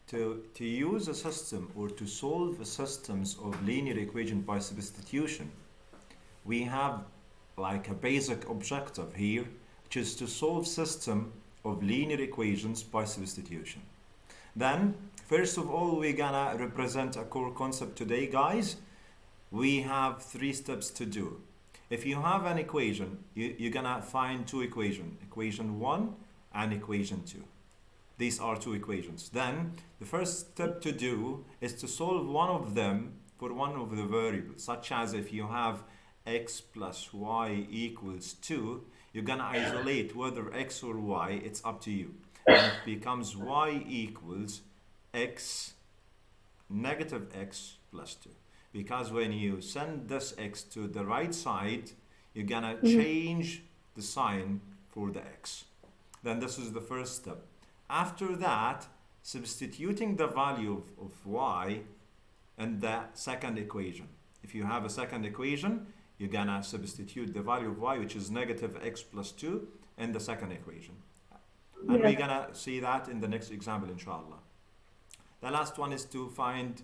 to use a system or to solve the systems of linear equation by substitution, we have like a basic objective here, which is to solve system of linear equations by substitution. Then, first of all, we're gonna represent a core concept today, guys. We have 3 steps to do. If you have an equation, you're gonna find 2 equations, equation 1 and equation 2. These are 2 equations. Then, the first step to do is to solve one of them for one of the variables, such as if you have x plus y equals 2, you're gonna isolate whether x or y, it's up to you. And it becomes y equals x, negative x plus 2. Because when you send this x to the right side, you're gonna change the sign for the x. Then this is the first step. After that, substituting the value of y in the second equation. If you have a second equation, you're gonna substitute the value of y, which is negative x plus 2, in the second equation. And we're gonna see that in the next example, inshallah. The last one is to find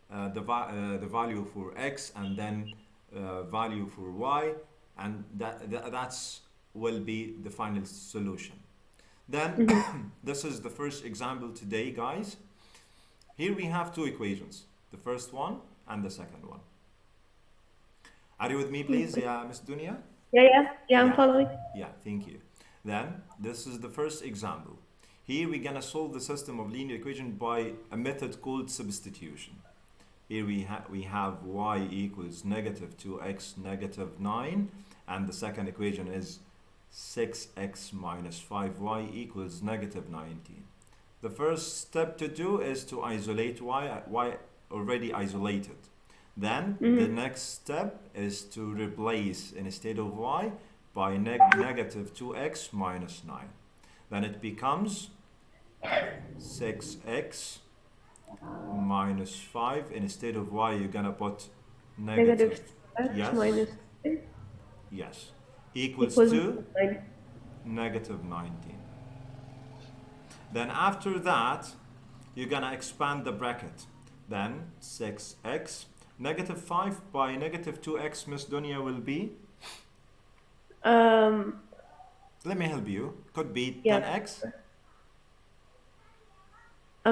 the value for x and then value for y, and that's will be the final solution. Then this is the first example today, guys. Here we have 2 equations, the first one and the second one. Are you with me, please, Miss Dunya? Yeah, I'm following. Yeah, thank you. Then this is the first example. Here we're gonna solve the system of linear equation by a method called substitution. Here we have y equals negative 2x negative 9, and the second equation is 6x minus 5y equals negative 19. The first step to do is to isolate y already isolated. Then the next step is to replace instead of y by negative 2x minus 9. Then it becomes 6x minus 5. Instead of y, you're gonna put negative x minus 6. Yes. Equals to negative 19. Then after that, you're gonna expand the bracket. Then 6x, negative 5 by negative 2x, Miss Dunya, will be? Let me help you. Could be 10x.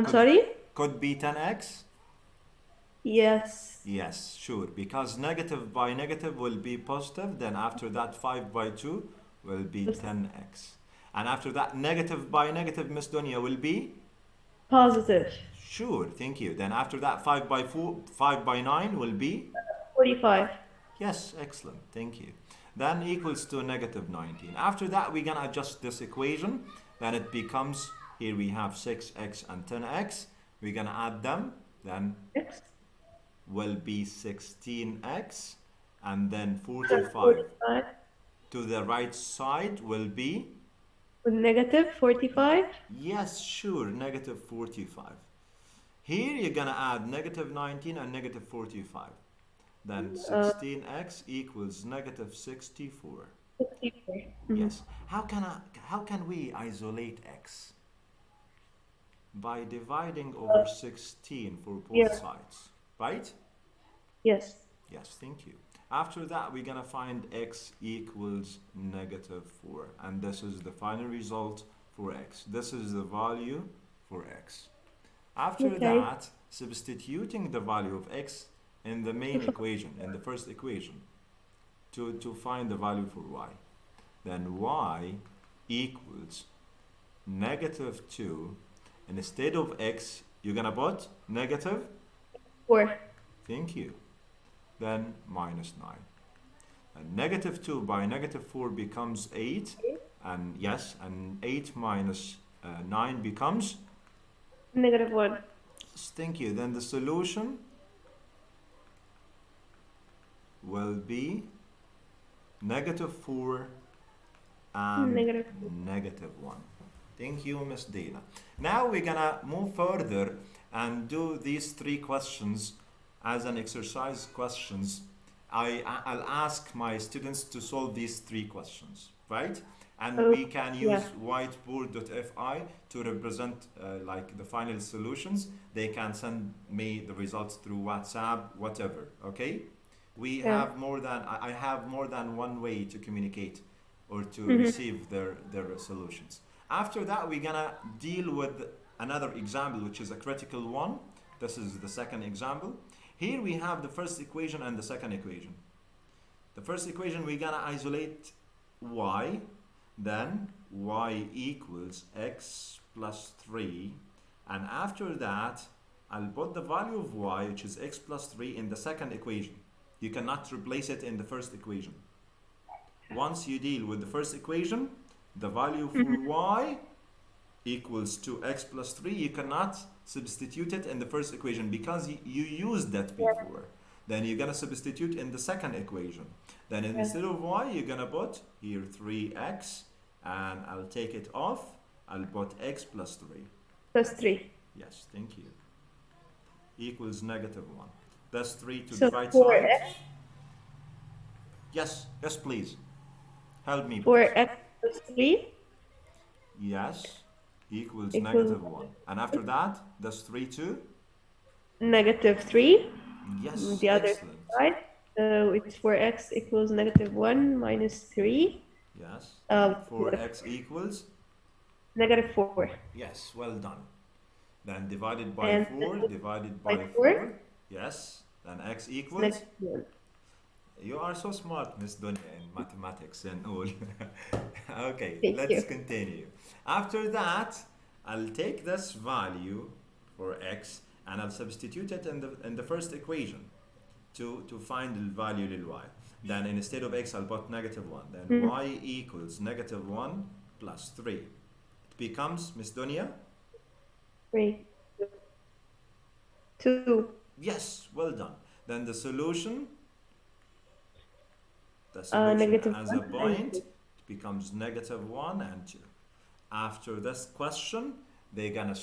Sorry? Could be 10x. Yes. Yes, sure. Because negative by negative will be positive. Then after that, 5 by 2 will be 10x. And after that, negative by negative, Miss Dunya, will be? Positive. Sure, thank you. Then after that, 5 by 9 will be? 45. Yes, excellent. Thank you. Then equals to negative 19. After that, we're going to adjust this equation. Then it becomes, here we have 6x and 10x. We're going to add them. Then X will be 16x. And then 45. To the right side will be? With negative 45. Yes, sure, negative 45. Here you're going to add negative 19 and negative 45. Then 16x equals negative 64. 64. Yes. How can we isolate x? By dividing over 16 for both sides, right? Yes. Yes, thank you. After that, we're going to find x equals negative 4. And this is the final result for x. This is the value for x. After that, substituting the value of x in the main equation, in the first equation, to find the value for y. Then y equals negative 2. And instead of x, you're going to put negative 4. Thank you. Then minus 9. And negative 2 by negative 4 becomes 8. And yes, and 8 minus 9 becomes? Negative 1. Thank you. Then the solution will be negative 4 and negative 1. Thank you, Miss Dana. Now we're gonna move further and do these 3 questions as an exercise questions. I'll ask my students to solve these 3 questions, right? And Oh, we can use yeah. whiteboard.fi to represent like the final solutions. They can send me the results through WhatsApp, whatever. Okay? We Yeah. have more than I have more than one way to communicate or to Mm-hmm. receive their solutions. After that, we're gonna deal with another example, which is a critical one. This is the second example. Here we have the first equation and the second equation. The first equation, we're gonna isolate y, then y equals x plus 3, and after that, I'll put the value of y, which is x plus 3, in the second equation. You cannot replace it in the first equation. Once you deal with the first equation, the value for Mm-hmm. y equals to x plus 3, you cannot substitute it in the first equation because you used that before. Then you're going to substitute in the second equation. Then Yeah. instead of y, you're going to put here 3x, and I'll take it off. I'll put x plus 3. Plus 3. Yes, thank you. Equals negative 1. That's 3 to the So right 4x, side. Yes, yes, please. Help me, please. 4x plus 3 Yes, equals equals negative 1. And after that, that's 3 to? negative 3. Yes, The other excellent. side. So it's 4x equals negative 1 minus 3. Yes. Um, 4x equals? Negative 4. Yes, well done. Then divided by And 4, divided by by 4, 4. Yes. Then x equals? negative 1. You are so smart, Miss Dunya, in mathematics and all. Okay, Thank let's you. continue. After that, I'll take this value for x and I'll substitute it in the first equation to find the value lil y. Then instead of x, I'll put negative 1. Then Mhm. y equals negative 1 plus 3. It becomes, Miss Dunya? 3. 2. Yes, well done. Then the solution Negative as 1 a and point, 2. it becomes negative 1 and 2. After this question, they're gonna